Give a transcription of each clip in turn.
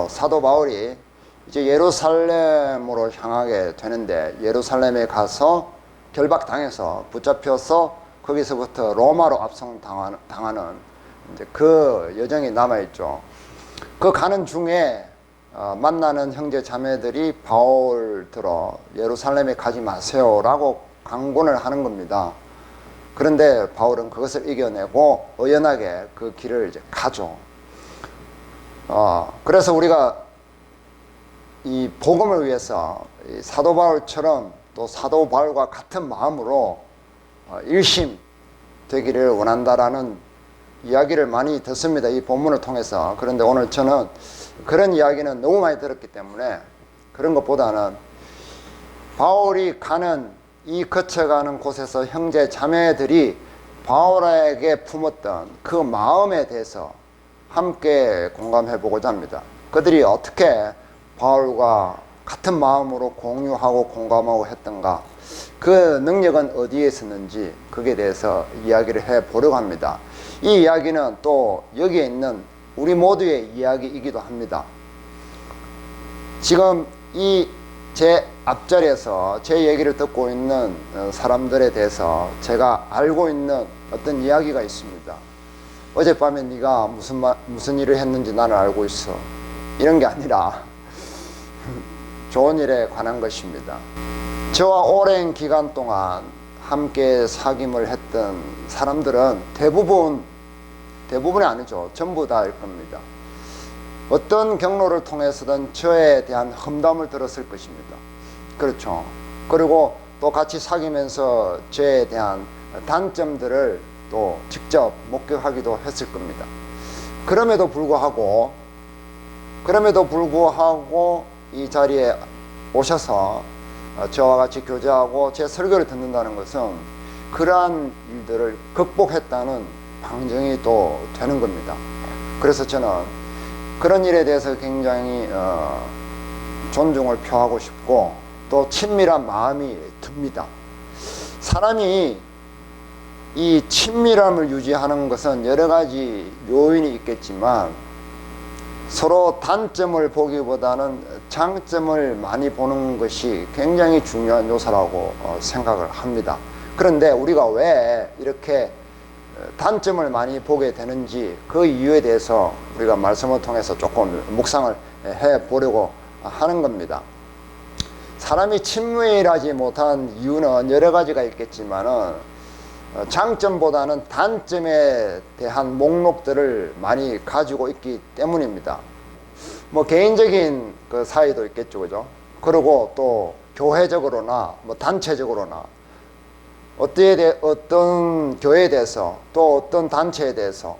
사도 바울이 이제 예루살렘으로 향하게 되는데, 예루살렘에 가서 결박당해서 붙잡혀서 거기서부터 로마로 압송당하는 이제 그 여정이 남아있죠. 그 가는 중에 만나는 형제 자매들이 바울들어 예루살렘에 가지 마세요 라고 강권을 하는 겁니다. 그런데 바울은 그것을 이겨내고 의연하게 그 길을 이제 가죠. 그래서 우리가 이 복음을 위해서 이 사도 바울처럼 또 사도 바울과 같은 마음으로 일심 되기를 원한다라는 이야기를 많이 듣습니다. 이 본문을 통해서. 그런데 오늘 저는 그런 이야기는 너무 많이 들었기 때문에 그런 것보다는 바울이 가는 이 거쳐가는 곳에서 형제 자매들이 바울에게 품었던 그 마음에 대해서 함께 공감해 보고자 합니다. 그들이 어떻게 바울과 같은 마음으로 공유하고 공감하고 했던가, 그 능력은 어디에 있었는지 거기에 대해서 이야기를 해 보려고 합니다. 이 이야기는 또 여기에 있는 우리 모두의 이야기이기도 합니다. 지금 이 제 앞자리에서 제 얘기를 듣고 있는 사람들에 대해서 제가 알고 있는 어떤 이야기가 있습니다. 어젯밤에 네가 무슨 일을 했는지 나는 알고 있어. 이런 게 아니라 좋은 일에 관한 것입니다. 저와 오랜 기간 동안 함께 사귐을 했던 사람들은 대부분이 아니죠. 전부 다일 겁니다. 어떤 경로를 통해서든 저에 대한 험담을 들었을 것입니다. 그렇죠. 그리고 또 같이 사귀면서 저에 대한 단점들을 또 직접 목격하기도 했을 겁니다. 그럼에도 불구하고 이 자리에 오셔서 저와 같이 교제하고 제 설교를 듣는다는 것은 그러한 일들을 극복했다는 방증이 또 되는 겁니다. 그래서 저는 그런 일에 대해서 굉장히 존중을 표하고 싶고 또 친밀한 마음이 듭니다. 사람이 이 친밀함을 유지하는 것은 여러 가지 요인이 있겠지만 서로 단점을 보기보다는 장점을 많이 보는 것이 굉장히 중요한 요소라고 생각을 합니다. 그런데 우리가 왜 이렇게 단점을 많이 보게 되는지 그 이유에 대해서 우리가 말씀을 통해서 조금 묵상을 해 보려고 하는 겁니다. 사람이 친밀하지 못한 이유는 여러 가지가 있겠지만은 장점보다는 단점에 대한 목록들을 많이 가지고 있기 때문입니다. 뭐 개인적인 그 사이도 있겠죠, 그죠? 그리고 또 교회적으로나 뭐 단체적으로나 어떤 교회에 대해서 또 어떤 단체에 대해서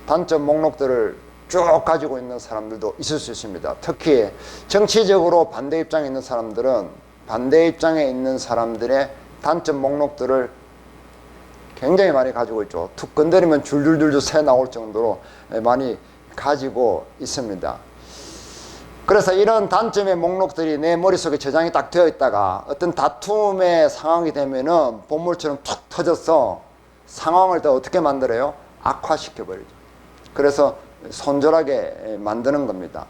단점 목록들을 쭉 가지고 있는 사람들도 있을 수 있습니다. 특히 정치적으로 반대 입장에 있는 사람들은 반대 입장에 있는 사람들의 단점 목록들을 굉장히 많이 가지고 있죠. 툭 건드리면 줄줄줄줄 새 나올 정도로 많이 가지고 있습니다. 그래서 이런 단점의 목록들이 내 머릿속에 저장이 딱 되어 있다가 어떤 다툼의 상황이 되면은 본물처럼 툭 터져서 상황을 더 어떻게 만들어요? 악화시켜버리죠. 그래서 손절하게 만드는 겁니다.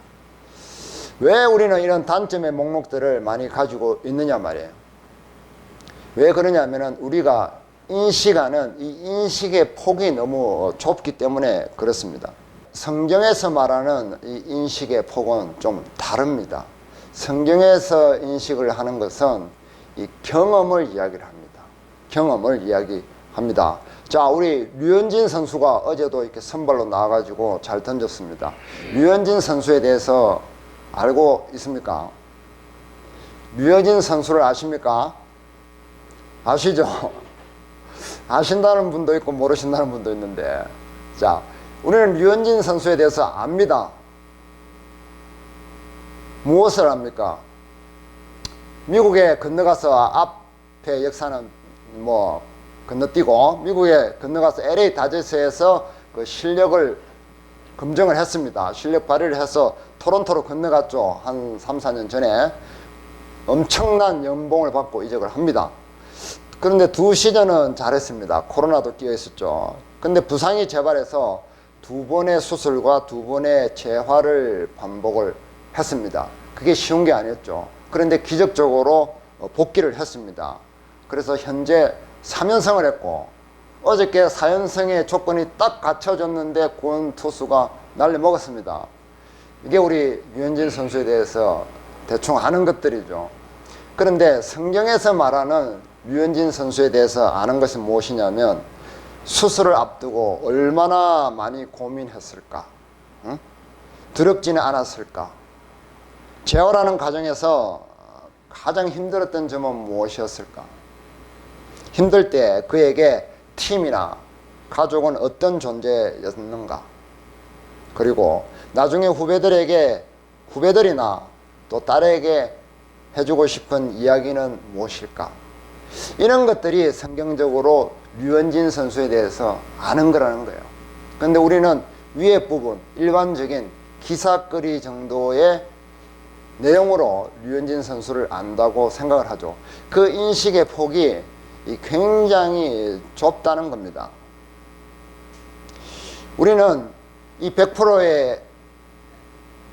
왜 우리는 이런 단점의 목록들을 많이 가지고 있느냐 말이에요. 왜 그러냐면은 우리가 인식하는 이 인식의 폭이 너무 좁기 때문에 그렇습니다. 성경에서 말하는 이 인식의 폭은 좀 다릅니다. 성경에서 인식을 하는 것은 이 경험을 이야기를 합니다. 경험을 이야기합니다. 자, 우리 류현진 선수가 어제도 이렇게 선발로 나와가지고 잘 던졌습니다. 류현진 선수에 대해서 알고 있습니까? 류현진 선수를 아십니까? 아시죠? 아신다는 분도 있고 모르신다는 분도 있는데, 자, 우리는 류현진 선수에 대해서 압니다. 무엇을 압니까? 미국에 건너가서 앞에 역사는 뭐 건너뛰고 미국에 건너가서 LA 다저스에서 그 실력을 검증을 했습니다. 실력 발휘를 해서 토론토로 건너갔죠. 한 3, 4년 전에 엄청난 연봉을 받고 이적을 합니다. 그런데 두 시즌은 잘했습니다. 코로나도 끼어 있었죠. 근데 부상이 재발해서 두 번의 수술과 두 번의 재활을 반복을 했습니다. 그게 쉬운 게 아니었죠. 그런데 기적적으로 복귀를 했습니다. 그래서 현재 3연승을 했고, 어저께 4연승의 조건이 딱 갖춰졌는데 구원 투수가 날려 먹었습니다. 이게 우리 류현진 선수에 대해서 대충 아는 것들이죠. 그런데 성경에서 말하는 류현진 선수에 대해서 아는 것은 무엇이냐면, 수술을 앞두고 얼마나 많이 고민했을까? 응? 두렵지는 않았을까? 재활하는 과정에서 가장 힘들었던 점은 무엇이었을까? 힘들 때 그에게 팀이나 가족은 어떤 존재였는가? 그리고 나중에 후배들이나 또 딸에게 해주고 싶은 이야기는 무엇일까? 이런 것들이 성경적으로 류현진 선수에 대해서 아는 거라는 거예요. 그런데 우리는 위에 부분, 일반적인 기사거리 정도의 내용으로 류현진 선수를 안다고 생각을 하죠. 그 인식의 폭이 굉장히 좁다는 겁니다. 우리는 이 100%의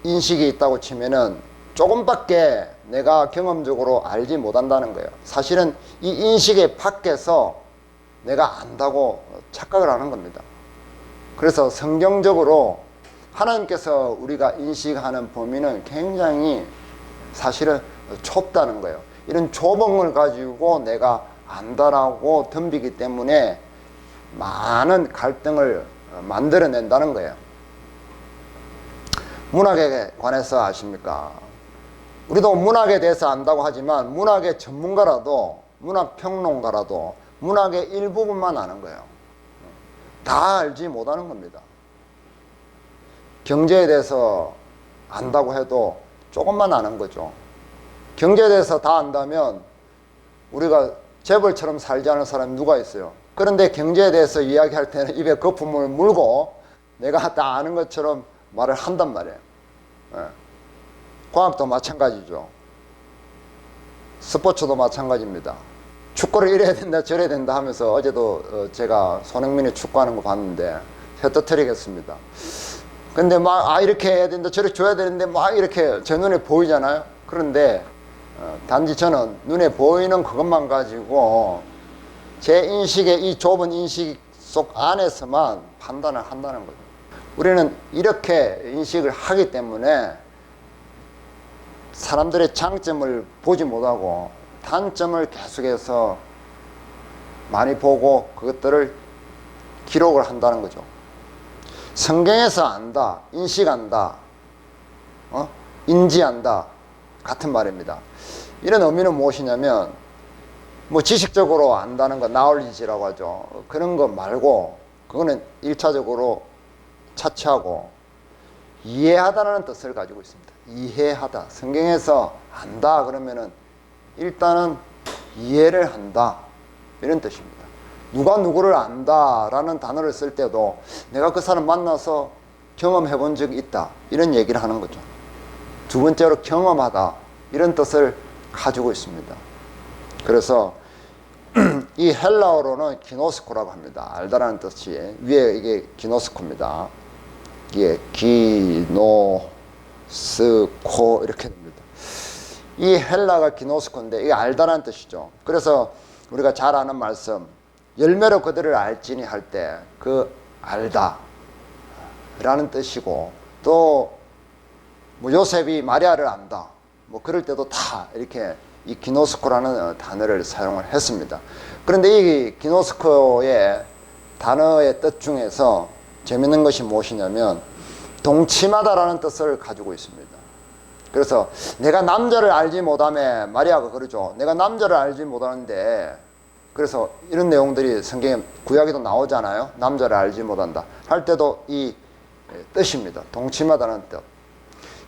인식이 있다고 치면은 조금밖에 내가 경험적으로 알지 못한다는 거예요. 사실은 이 인식의 밖에서 내가 안다고 착각을 하는 겁니다. 그래서 성경적으로 하나님께서 우리가 인식하는 범위는 굉장히 사실은 좁다는 거예요. 이런 좁은 걸 가지고 내가 안다라고 덤비기 때문에 많은 갈등을 만들어낸다는 거예요. 문학에 관해서 아십니까? 우리도 문학에 대해서 안다고 하지만 문학의 전문가라도, 문학 평론가라도 문학의 일부분만 아는 거예요. 다 알지 못하는 겁니다. 경제에 대해서 안다고 해도 조금만 아는 거죠. 경제에 대해서 다 안다면 우리가 재벌처럼 살지 않은 사람이 누가 있어요? 그런데 경제에 대해서 이야기할 때는 입에 거품을 물고 내가 다 아는 것처럼 말을 한단 말이에요. 과학도 마찬가지죠. 스포츠도 마찬가지입니다. 축구를 이래야 된다 저래야 된다 하면서 어제도 제가 손흥민이 축구하는 거 봤는데 혀 터뜨리겠습니다. 근데 막 이렇게 해야 된다 저렇게 줘야 되는데 막 이렇게 제 눈에 보이잖아요. 그런데 단지 저는 눈에 보이는 그것만 가지고 제 인식의 이 좁은 인식 속 안에서만 판단을 한다는 거죠. 우리는 이렇게 인식을 하기 때문에 사람들의 장점을 보지 못하고 단점을 계속해서 많이 보고 그것들을 기록을 한다는 거죠. 성경에서 안다, 인식한다, 인지한다 같은 말입니다. 이런 의미는 무엇이냐면 뭐 지식적으로 안다는 거 나올리지라고 하죠. 그런 거 말고 그거는 1차적으로 차치하고 이해하다라는 뜻을 가지고 있습니다. 이해하다. 성경에서 안다 그러면은 일단은 이해를 한다 이런 뜻입니다. 누가 누구를 안다라는 단어를 쓸 때도 내가 그 사람 만나서 경험해 본 적이 있다 이런 얘기를 하는 거죠. 두 번째로 경험하다 이런 뜻을 가지고 있습니다. 그래서 이 헬라어로는 기노스코라고 합니다. 알다라는 뜻이 위에 이게 기노스코입니다. 이게 기노스코 이렇게 됩니다. 이 헬라가 기노스코인데 이게 알다라는 뜻이죠. 그래서 우리가 잘 아는 말씀 열매로 그들을 알지니 할 때 그 알다 라는 뜻이고 또 뭐 요셉이 마리아를 안다 뭐 그럴 때도 다 이렇게 이 기노스코라는 단어를 사용을 했습니다. 그런데 이 기노스코의 단어의 뜻 중에서 재밌는 것이 무엇이냐면 동침하다라는 뜻을 가지고 있습니다. 그래서 내가 남자를 알지 못하며 마리아가 그러죠. 내가 남자를 알지 못하는데 그래서 이런 내용들이 성경에 구약에도 나오잖아요. 남자를 알지 못한다 할 때도 이 뜻입니다. 동침하다는 뜻.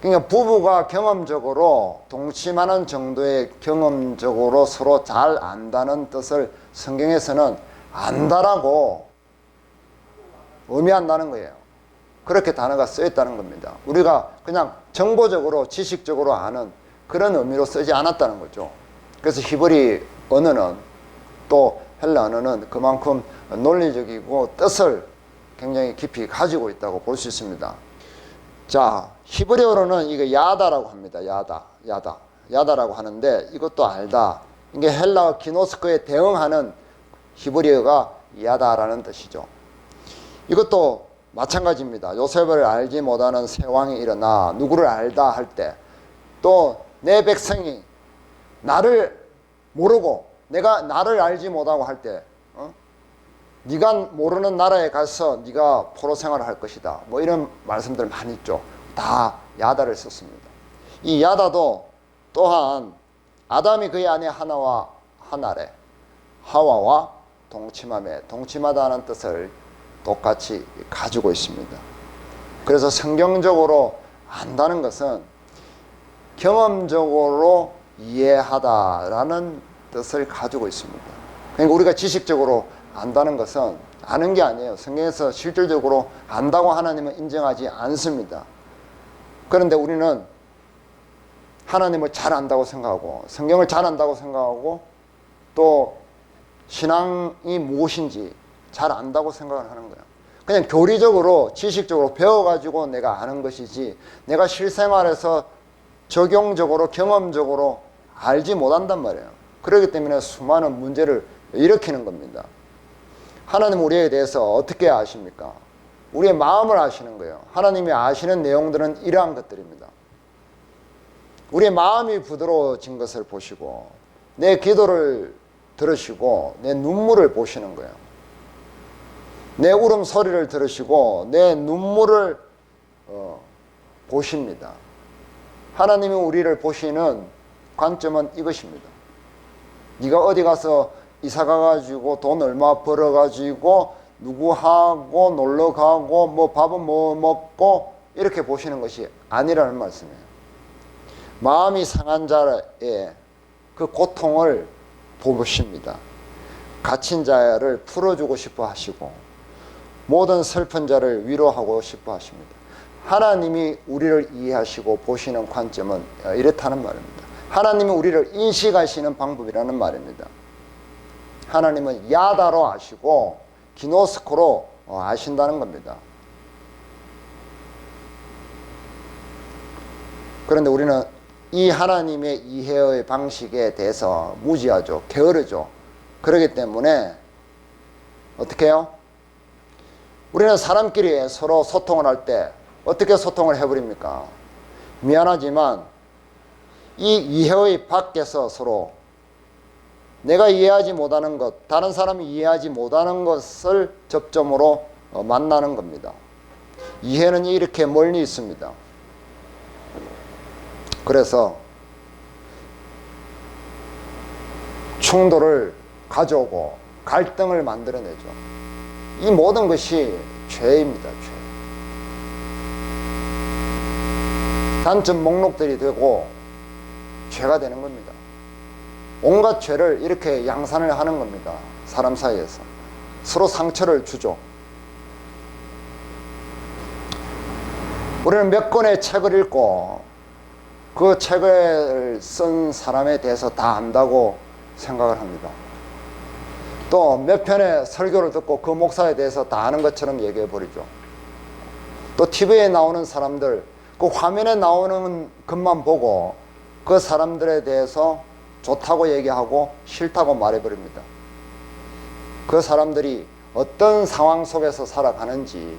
그러니까 부부가 경험적으로 동침하는 정도의 경험적으로 서로 잘 안다는 뜻을 성경에서는 안다라고 의미한다는 거예요. 그렇게 단어가 쓰였다는 겁니다. 우리가 그냥 정보적으로 지식적으로 아는 그런 의미로 쓰지 않았다는 거죠. 그래서 히브리 언어는 또 헬라 언어는 그만큼 논리적이고 뜻을 굉장히 깊이 가지고 있다고 볼 수 있습니다. 자, 히브리어로는 이거 야다라고 합니다. 야다라고 하는데 이것도 알다. 이게 헬라어 기노스코에 대응하는 히브리어가 야다라는 뜻이죠. 이것도 마찬가지입니다. 요셉을 알지 못하는 새 왕이 일어나 누구를 알다 할 때, 또 내 백성이 나를 모르고 내가 나를 알지 못하고 할 때, 네가 모르는 나라에 가서 네가 포로 생활을 할 것이다. 뭐 이런 말씀들 많이 있죠. 다 야다를 썼습니다. 이 야다도 또한 아담이 그의 아내 하나와 하나래, 하와와 동침함에, 동침하다는 뜻을 똑같이 가지고 있습니다. 그래서 성경적으로 안다는 것은 경험적으로 이해하다라는 뜻을 가지고 있습니다. 그러니까 우리가 지식적으로 안다는 것은 아는 게 아니에요. 성경에서 실질적으로 안다고 하나님은 인정하지 않습니다. 그런데 우리는 하나님을 잘 안다고 생각하고 성경을 잘 안다고 생각하고 또 신앙이 무엇인지 잘 안다고 생각을 하는 거예요. 그냥 교리적으로 지식적으로 배워가지고 내가 아는 것이지 내가 실생활에서 적용적으로 경험적으로 알지 못한단 말이에요. 그렇기 때문에 수많은 문제를 일으키는 겁니다. 하나님 우리에 대해서 어떻게 아십니까? 우리의 마음을 아시는 거예요. 하나님이 아시는 내용들은 이러한 것들입니다. 우리의 마음이 부드러워진 것을 보시고 내 기도를 들으시고 내 눈물을 보시는 거예요. 내 울음소리를 들으시고 내 눈물을 보십니다. 하나님이 우리를 보시는 관점은 이것입니다. 네가 어디 가서 이사 가가지고 돈 얼마 벌어가지고 누구하고 놀러 가고 뭐 밥은 뭐 먹고 이렇게 보시는 것이 아니라는 말씀이에요. 마음이 상한 자의 그 고통을 보십니다. 갇힌 자를 풀어주고 싶어 하시고 모든 슬픈 자를 위로하고 싶어 하십니다. 하나님이 우리를 이해하시고 보시는 관점은 이렇다는 말입니다. 하나님이 우리를 인식하시는 방법이라는 말입니다. 하나님은 야다로 아시고 기노스코로 아신다는 겁니다. 그런데 우리는 이 하나님의 이해의 방식에 대해서 무지하죠. 게으르죠. 그렇기 때문에 어떻게 해요? 우리는 사람끼리 서로 소통을 할 때 어떻게 소통을 해버립니까? 미안하지만 이 이해의 밖에서 서로 내가 이해하지 못하는 것, 다른 사람이 이해하지 못하는 것을 접점으로 만나는 겁니다. 이해는 이렇게 멀리 있습니다. 그래서 충돌을 가져오고 갈등을 만들어내죠. 이 모든 것이 죄입니다. 죄. 단점 목록들이 되고 죄가 되는 겁니다. 온갖 죄를 이렇게 양산을 하는 겁니다. 사람 사이에서 서로 상처를 주죠. 우리는 몇 권의 책을 읽고 그 책을 쓴 사람에 대해서 다 안다고 생각을 합니다. 또 몇 편의 설교를 듣고 그 목사에 대해서 다 아는 것처럼 얘기해 버리죠. 또 TV에 나오는 사람들, 그 화면에 나오는 것만 보고 그 사람들에 대해서 좋다고 얘기하고 싫다고 말해버립니다. 그 사람들이 어떤 상황 속에서 살아가는지,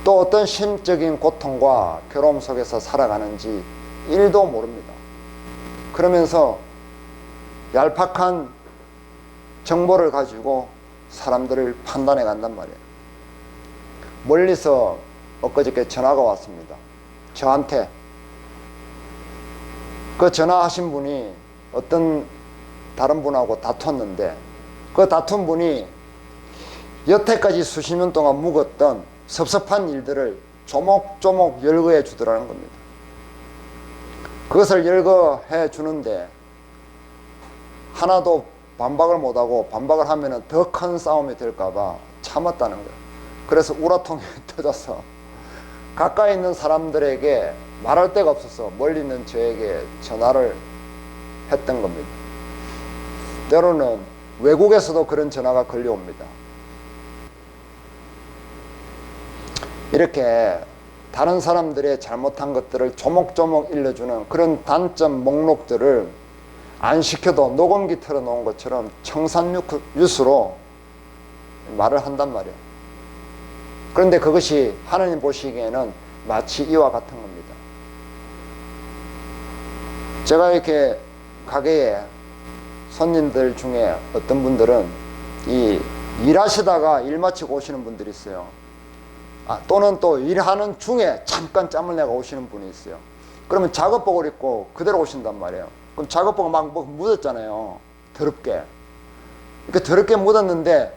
또 어떤 심적인 고통과 괴로움 속에서 살아가는지 1도 모릅니다. 그러면서 얄팍한 정보를 가지고 사람들을 판단해 간단 말이에요. 멀리서 엊그저께 전화가 왔습니다. 저한테 그 전화하신 분이 어떤 다른 분하고 다퉜는데 그 다툰 분이 여태까지 수십 년 동안 묵었던 섭섭한 일들을 조목조목 열거해 주더라는 겁니다. 그것을 열거해 주는데 하나도 반박을 못하고 반박을 하면 더 큰 싸움이 될까봐 참았다는 거예요. 그래서 우라통이 터져서 가까이 있는 사람들에게 말할 데가 없어서 멀리 있는 저에게 전화를 했던 겁니다. 때로는 외국에서도 그런 전화가 걸려옵니다. 이렇게 다른 사람들의 잘못한 것들을 조목조목 일러주는 그런 단점 목록들을 안 시켜도 녹음기 틀어놓은 것처럼 청산유수로 말을 한단 말이에요. 그런데 그것이 하나님 보시기에는 마치 이와 같은 겁니다. 제가 이렇게 가게에 손님들 중에 어떤 분들은 일하시다가 일 마치고 오시는 분들이 있어요. 또는 또 일하는 중에 잠깐 짬을 내고 오시는 분이 있어요. 그러면 작업복을 입고 그대로 오신단 말이에요. 그럼 작업복은 막 묻었잖아요. 더럽게. 이렇게 더럽게 묻었는데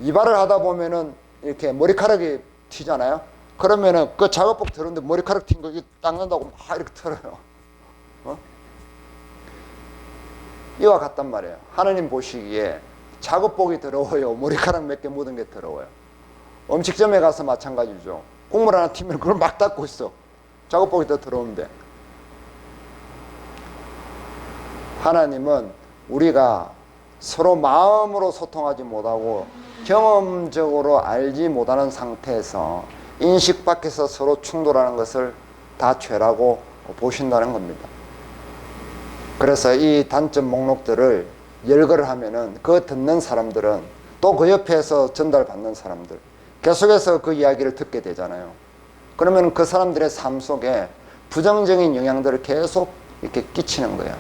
이발을 하다 보면은 이렇게 머리카락이 튀잖아요. 그러면은 그 작업복 들었는데 머리카락 튄 거 닦는다고 막 이렇게 털어요. 이와 같단 말이에요. 하나님 보시기에 작업복이 더러워요? 머리카락 몇 개 묻은 게 더러워요? 음식점에 가서 마찬가지죠. 국물 하나 튀면 그걸 막 닦고 있어. 작업복이 더 더러운데. 하나님은 우리가 서로 마음으로 소통하지 못하고 경험적으로 알지 못하는 상태에서 인식 밖에서 서로 충돌하는 것을 다 죄라고 보신다는 겁니다. 그래서 이 단점 목록들을 열거를 하면은 그 듣는 사람들은 또 그 옆에서 전달받는 사람들 계속해서 그 이야기를 듣게 되잖아요. 그러면 그 사람들의 삶 속에 부정적인 영향들을 계속 이렇게 끼치는 거예요.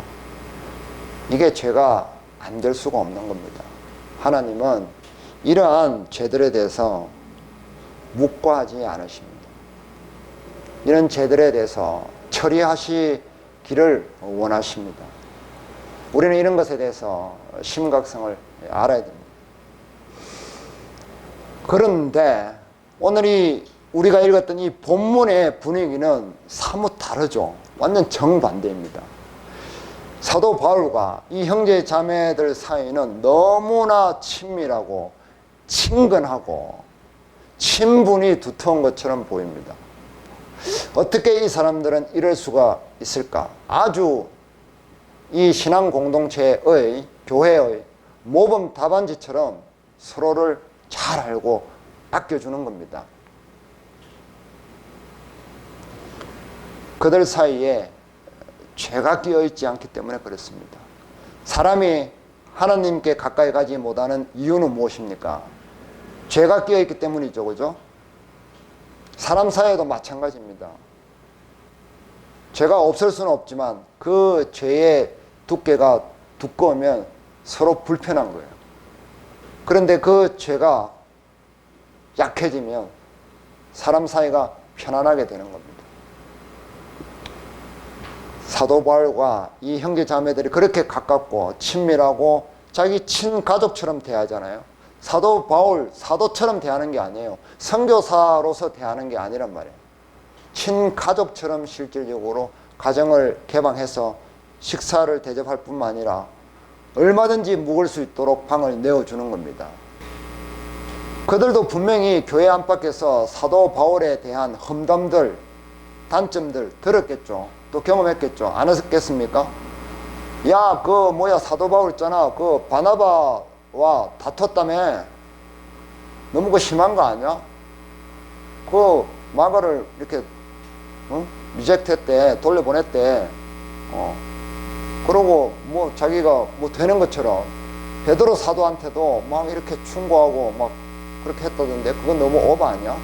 이게 죄가 안 될 수가 없는 겁니다. 하나님은 이러한 죄들에 대해서 묵과하지 않으십니다. 이런 죄들에 대해서 처리하시기를 원하십니다. 우리는 이런 것에 대해서 심각성을 알아야 됩니다. 그런데 오늘 우리가 읽었던 이 본문의 분위기는 사뭇 다르죠. 완전 정반대입니다. 사도 바울과 이 형제 자매들 사이는 너무나 친밀하고 친근하고 친분이 두터운 것처럼 보입니다. 어떻게 이 사람들은 이럴 수가 있을까? 아주 이 신앙 공동체의 교회의 모범 답안지처럼 서로를 잘 알고 아껴주는 겁니다. 그들 사이에 죄가 끼어있지 않기 때문에 그렇습니다. 사람이 하나님께 가까이 가지 못하는 이유는 무엇입니까? 죄가 끼어있기 때문이죠. 그죠? 사람 사이에도 마찬가지입니다. 죄가 없을 수는 없지만 그 죄의 두께가 두꺼우면 서로 불편한 거예요. 그런데 그 죄가 약해지면 사람 사이가 편안하게 되는 겁니다. 사도 바울과 이 형제 자매들이 그렇게 가깝고 친밀하고 자기 친가족처럼 대하잖아요. 사도 바울 사도처럼 대하는 게 아니에요. 선교사로서 대하는 게 아니란 말이에요. 친가족처럼 실질적으로 가정을 개방해서 식사를 대접할 뿐만 아니라 얼마든지 묵을 수 있도록 방을 내어주는 겁니다. 그들도 분명히 교회 안팎에서 사도 바울에 대한 험담들, 단점들 들었겠죠. 또 경험했겠죠. 안 했겠습니까? 야, 사도 바울 있잖아. 바나바와 다퉜다며. 너무 심한 거 아니야? 마가를 이렇게 리젝트했대. 돌려보냈대. 그러고 자기가 되는 것처럼 베드로 사도한테도 막 이렇게 충고하고 막 그렇게 했다던데 그건 너무 오버 아니야?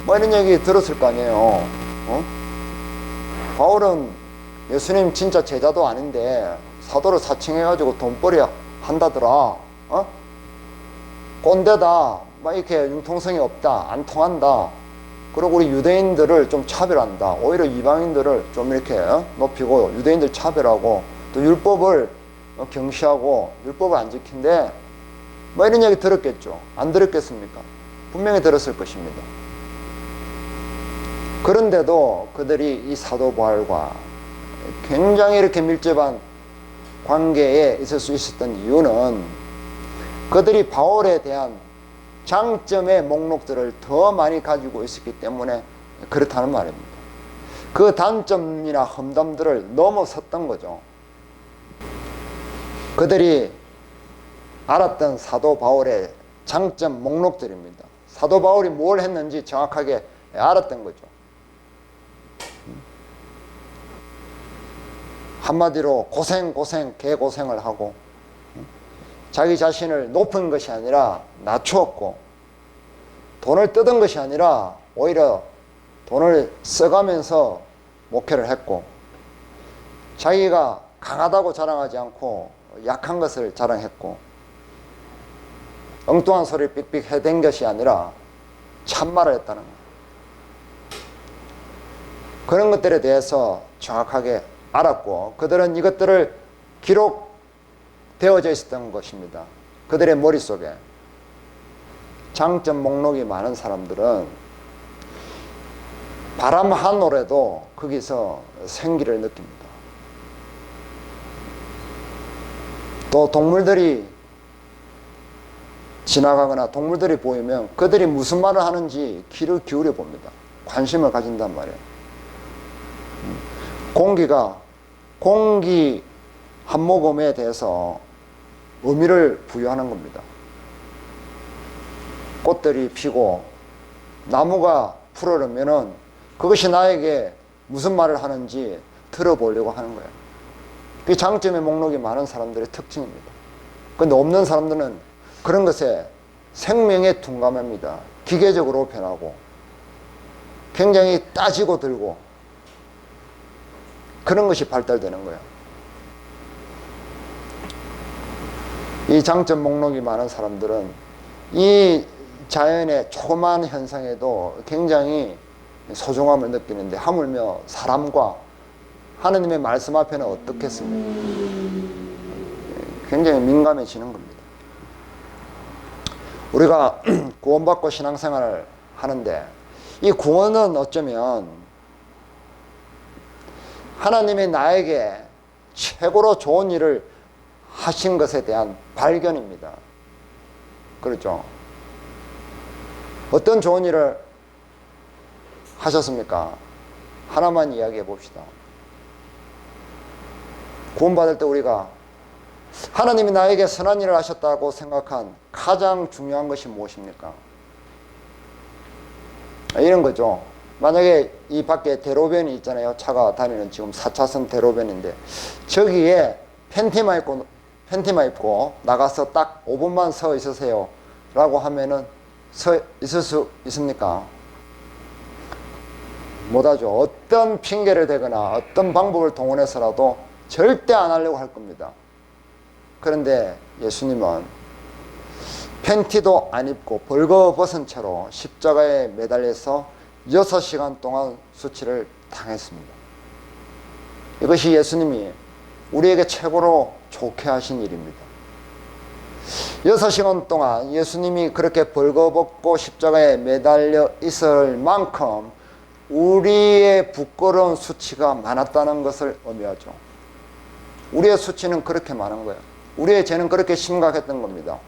이런 얘기 들었을 거 아니에요. 바울은 예수님 진짜 제자도 아닌데 사도를 사칭해가지고 돈벌이 한다더라. 꼰대다. 이렇게 융통성이 없다. 안 통한다. 그리고 우리 유대인들을 좀 차별한다. 오히려 이방인들을 좀 이렇게 높이고 유대인들 차별하고 또 율법을 경시하고 율법을 안 지킨대. 이런 얘기 들었겠죠. 안 들었겠습니까? 분명히 들었을 것입니다. 그런데도 그들이 이 사도 바울과 굉장히 이렇게 밀접한 관계에 있을 수 있었던 이유는 그들이 바울에 대한 장점의 목록들을 더 많이 가지고 있었기 때문에 그렇다는 말입니다. 그 단점이나 험담들을 넘어섰던 거죠. 그들이 알았던 사도 바울의 장점 목록들입니다. 사도 바울이 뭘 했는지 정확하게 알았던 거죠. 한마디로 개고생을 하고 자기 자신을 높인 것이 아니라 낮추었고, 돈을 뜯은 것이 아니라 오히려 돈을 써가면서 목회를 했고, 자기가 강하다고 자랑하지 않고 약한 것을 자랑했고, 엉뚱한 소리를 삑삑 해댄 것이 아니라 참말을 했다는 거예요. 그런 것들에 대해서 정확하게 알았고, 그들은 이것들을 기록되어져 있었던 것입니다. 그들의 머릿속에. 장점 목록이 많은 사람들은 바람 한 올에도 거기서 생기를 느낍니다. 또 동물들이 지나가거나 동물들이 보이면 그들이 무슨 말을 하는지 귀를 기울여 봅니다. 관심을 가진단 말이에요. 공기 한 모금에 대해서 의미를 부여하는 겁니다. 꽃들이 피고 나무가 푸르르면은 그것이 나에게 무슨 말을 하는지 들어보려고 하는 거예요. 그게 장점의 목록이 많은 사람들의 특징입니다. 그런데 없는 사람들은 그런 것에 생명에 둔감합니다. 기계적으로 변하고 굉장히 따지고 들고 그런 것이 발달되는 거예요. 이 장점 목록이 많은 사람들은 이 자연의 조그마한 현상에도 굉장히 소중함을 느끼는데, 하물며 사람과 하느님의 말씀 앞에는 어떻겠습니까? 굉장히 민감해지는 겁니다. 우리가 구원받고 신앙생활을 하는데, 이 구원은 어쩌면 하나님이 나에게 최고로 좋은 일을 하신 것에 대한 발견입니다. 그렇죠? 어떤 좋은 일을 하셨습니까? 하나만 이야기해 봅시다. 구원받을 때 우리가 하나님이 나에게 선한 일을 하셨다고 생각한 가장 중요한 것이 무엇입니까? 이런 거죠. 만약에 이 밖에 대로변이 있잖아요. 차가 다니는 지금 4차선 대로변인데, 저기에 팬티만 입고 나가서 딱 5분만 서 있으세요 라고 하면은 서 있을 수 있습니까? 못하죠. 어떤 핑계를 대거나 어떤 방법을 동원해서라도 절대 안 하려고 할 겁니다. 그런데 예수님은 팬티도 안 입고 벌거벗은 채로 십자가에 매달려서 6시간 동안 수치를 당했습니다. 이것이 예수님이 우리에게 최고로 좋게 하신 일입니다. 6시간 동안 예수님이 그렇게 벌거벗고 십자가에 매달려 있을 만큼 우리의 부끄러운 수치가 많았다는 것을 의미하죠. 우리의 수치는 그렇게 많은 거예요. 우리의 죄는 그렇게 심각했던 겁니다.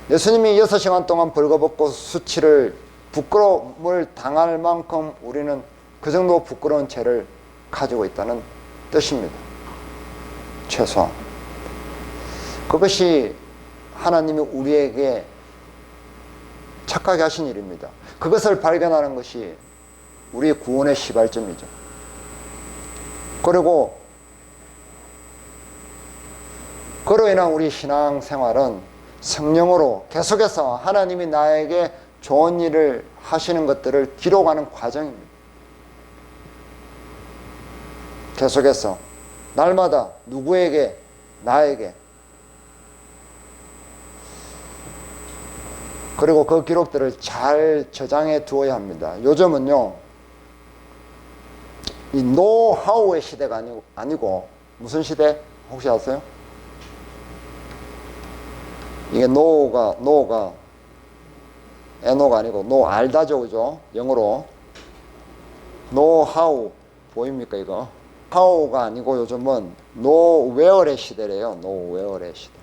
예수님이 6시간 동안 벌거벗고 수치를, 부끄러움을 당할 만큼 우리는 그 정도 부끄러운 죄를 가지고 있다는 뜻입니다. 최소한. 그것이 하나님이 우리에게 착하게 하신 일입니다. 그것을 발견하는 것이 우리의 구원의 시발점이죠. 그리고 그로 인한 우리 신앙생활은 성령으로 계속해서 하나님이 나에게 좋은 일을 하시는 것들을 기록하는 과정입니다. 계속해서 날마다 누구에게, 나에게. 그리고 그 기록들을 잘 저장해 두어야 합니다. 요즘은요, 이 노하우의 시대가 아니고 무슨 시대? 혹시 아세요? 이게 노가 에노가 아니고 노 알다죠, 그죠? 영어로 노하우 보입니까 이거? 하우가 아니고 요즘은 노웨어의 시대래요. 노웨어의 시대.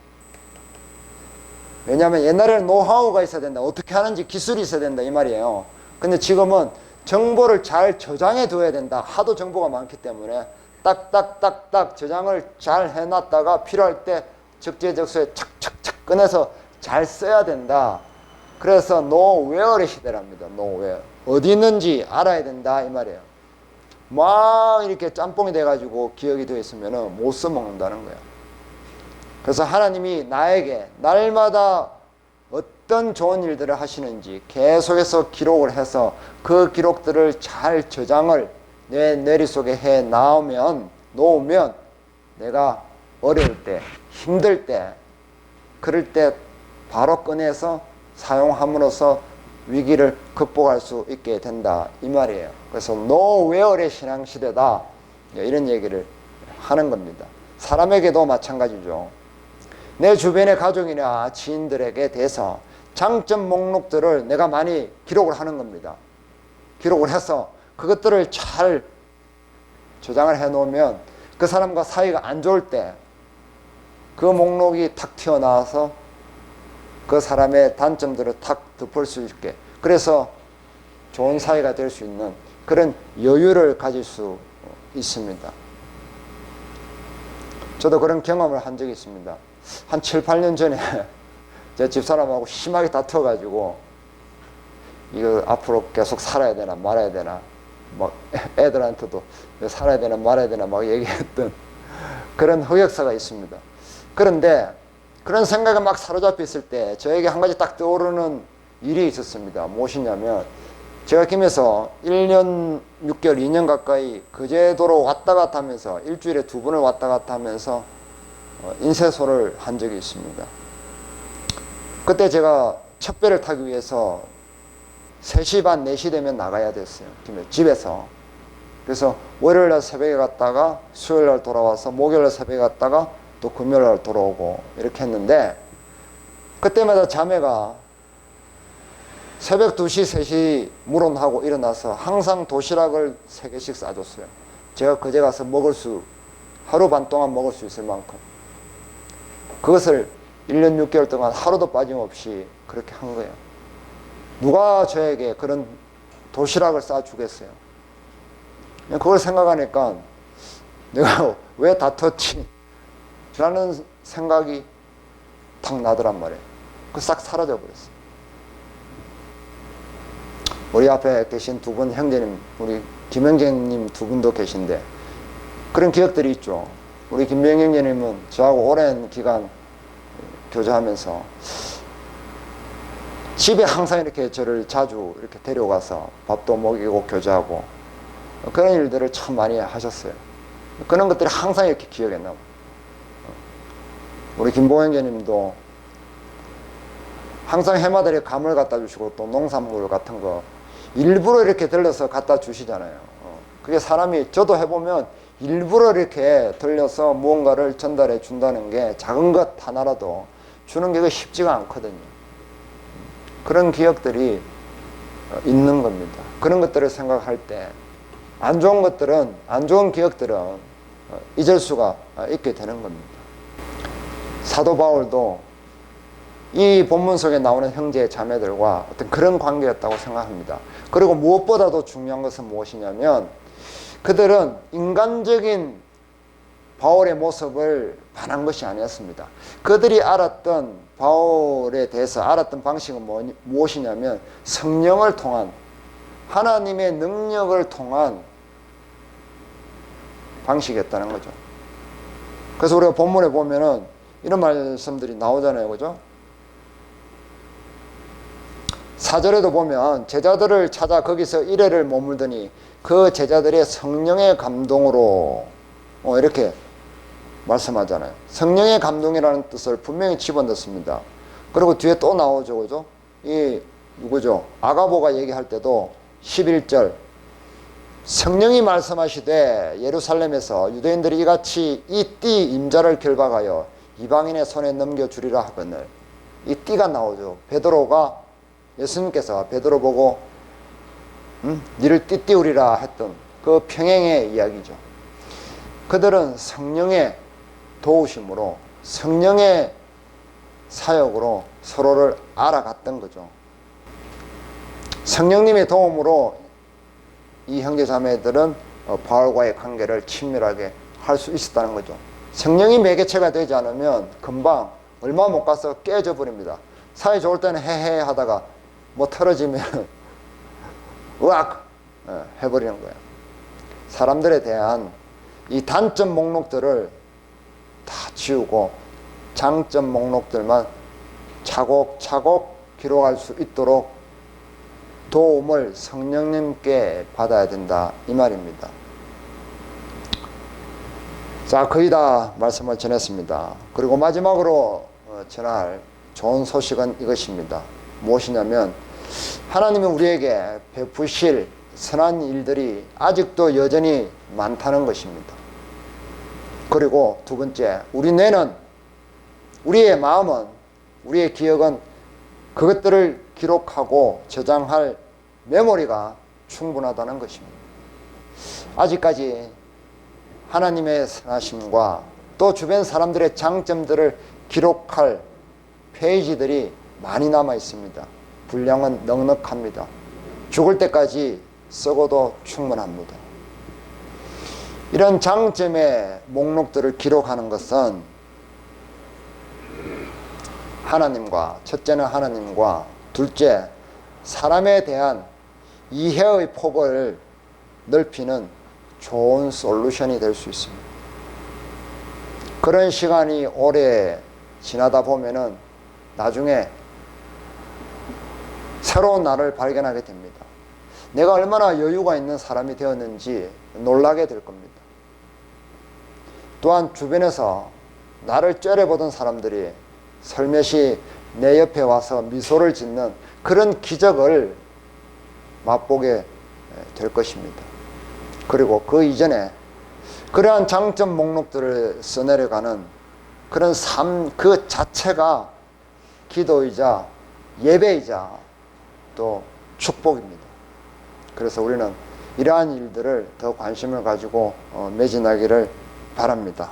왜냐하면 옛날에는 노하우가 있어야 된다, 어떻게 하는지 기술이 있어야 된다 이 말이에요. 근데 지금은 정보를 잘 저장해 둬야 된다. 하도 정보가 많기 때문에 딱딱딱딱 저장을 잘 해놨다가 필요할 때 적재적소에 착착착 꺼내서 잘 써야 된다. 그래서 노웨어의 시대랍니다. 노웨어. 어디 있는지 알아야 된다 이 말이에요. 막 이렇게 짬뽕이 돼가지고 기억이 되어 있으면 못 써먹는다는 거예요. 그래서 하나님이 나에게 날마다 어떤 좋은 일들을 하시는지 계속해서 기록을 해서 그 기록들을 잘 저장을 내 머릿속에 해 놓으면 내가 어려울 때, 힘들 때, 그럴 때 바로 꺼내서 사용함으로써 위기를 극복할 수 있게 된다 이 말이에요. 그래서 노웨어의 신앙시대다 이런 얘기를 하는 겁니다. 사람에게도 마찬가지죠. 내 주변의 가족이나 지인들에게 대해서 장점 목록들을 내가 많이 기록을 하는 겁니다. 기록을 해서 그것들을 잘 저장을 해 놓으면 그 사람과 사이가 안 좋을 때 그 목록이 탁 튀어나와서 그 사람의 단점들을 탁 덮을 수 있게, 그래서 좋은 사이가 될 수 있는 그런 여유를 가질 수 있습니다. 저도 그런 경험을 한 적이 있습니다. 한 7, 8년 전에 제 집사람하고 심하게 다투어가지고 이거 앞으로 계속 살아야 되나 말아야 되나 막 애들한테도 살아야 되나 말아야 되나 막 얘기했던 그런 흑역사가 있습니다. 그런데 그런 생각에 막 사로잡혀 있을 때 저에게 한 가지 딱 떠오르는 일이 있었습니다. 무엇이냐면 제가 김에서 1년 6개월 2년 가까이 거제도로 왔다 갔다 하면서 일주일에 2번을 왔다 갔다 하면서 인쇄소를 한 적이 있습니다. 그때 제가 첫 배를 타기 위해서 3시 반 4시 되면 나가야 됐어요. 집에서. 그래서 월요일날 새벽에 갔다가 수요일날 돌아와서 목요일날 새벽에 갔다가 또 금요일날 돌아오고 이렇게 했는데 그때마다 자매가 새벽 2시 3시 물온하고 일어나서 항상 도시락을 3개씩 싸줬어요. 제가 그제 가서 하루 반 동안 먹을 수 있을 만큼 그것을 1년 6개월 동안 하루도 빠짐없이 그렇게 한 거예요. 누가 저에게 그런 도시락을 싸주겠어요? 그걸 생각하니까 내가 왜 다퉜지? 라는 생각이 탁 나더란 말이에요. 그 싹 사라져 버렸어요. 우리 앞에 계신 두 분 형제님, 우리 김영재님 두 분도 계신데 그런 기억들이 있죠. 우리 김병 형제님은 저하고 오랜 기간 교제하면서 집에 항상 이렇게 저를 자주 이렇게 데려가서 밥도 먹이고 교제하고 그런 일들을 참 많이 하셨어요. 그런 것들이 항상 이렇게 기억에 남아요. 우리 김보 형제님도 항상 해마다 이렇게 감을 갖다 주시고 또 농산물 같은 거 일부러 이렇게 들려서 갖다 주시잖아요. 그게 사람이, 저도 해보면 일부러 이렇게 들려서 무언가를 전달해 준다는 게 작은 것 하나라도 주는 게 쉽지가 않거든요. 그런 기억들이 있는 겁니다. 그런 것들을 생각할 때 안 좋은 기억들은 잊을 수가 있게 되는 겁니다. 사도 바울도 이 본문 속에 나오는 형제 자매들과 어떤 그런 관계였다고 생각합니다. 그리고 무엇보다도 중요한 것은 무엇이냐면 그들은 인간적인 바울의 모습을 반한 것이 아니었습니다. 그들이 알았던 바울에 대해서 알았던 방식은 무엇이냐면 성령을 통한, 하나님의 능력을 통한 방식이었다는 거죠. 그래서 우리가 본문에 보면은 이런 말씀들이 나오잖아요. 그죠? 4절에도 보면 제자들을 찾아 거기서 이래를 머물더니 그 제자들의 성령의 감동으로 이렇게 말씀하잖아요. 성령의 감동이라는 뜻을 분명히 집어넣습니다. 그리고 뒤에 또 나오죠. 그죠? 이 누구죠? 아가보가 얘기할 때도 11절 성령이 말씀하시되 예루살렘에서 유대인들이 이같이 이 띠 임자를 결박하여 이방인의 손에 넘겨주리라 하거늘, 이 띠가 나오죠. 베드로가, 예수님께서 베드로 보고 니를 띠띠우리라 했던 그 평행의 이야기죠. 그들은 성령의 도우심으로 성령의 사역으로 서로를 알아갔던 거죠. 성령님의 도움으로 이 형제자매들은 바울과의 관계를 친밀하게 할 수 있었다는 거죠. 성령이 매개체가 되지 않으면 금방 얼마 못 가서 깨져 버립니다. 사이 좋을 때는 헤헤 하다가 뭐 틀어지면 으악 해버리는 거예요. 사람들에 대한 이 단점 목록들을 다 지우고 장점 목록들만 차곡차곡 기록할 수 있도록 도움을 성령님께 받아야 된다, 이 말입니다. 자, 거의 다 말씀을 전했습니다. 그리고 마지막으로 전할 좋은 소식은 이것입니다. 무엇이냐면 하나님은 우리에게 베푸실 선한 일들이 아직도 여전히 많다는 것입니다. 그리고 두 번째, 우리 뇌는, 우리의 마음은, 우리의 기억은 그것들을 기록하고 저장할 메모리가 충분하다는 것입니다. 아직까지 하나님의 선하심과 또 주변 사람들의 장점들을 기록할 페이지들이 많이 남아 있습니다. 분량은 넉넉합니다. 죽을 때까지 쓰고도 충분합니다. 이런 장점의 목록들을 기록하는 것은 하나님과, 첫째는 하나님과, 둘째 사람에 대한 이해의 폭을 넓히는 좋은 솔루션이 될 수 있습니다. 그런 시간이 오래 지나다 보면은 나중에 새로운 나를 발견하게 됩니다. 내가 얼마나 여유가 있는 사람이 되었는지 놀라게 될 겁니다. 또한 주변에서 나를 째려보던 사람들이 살며시 내 옆에 와서 미소를 짓는 그런 기적을 맛보게 될 것입니다. 그리고 그 이전에 그러한 장점 목록들을 써내려가는 그런 삶 그 자체가 기도이자 예배이자 또 축복입니다. 그래서 우리는 이러한 일들을 더 관심을 가지고 매진하기를 바랍니다.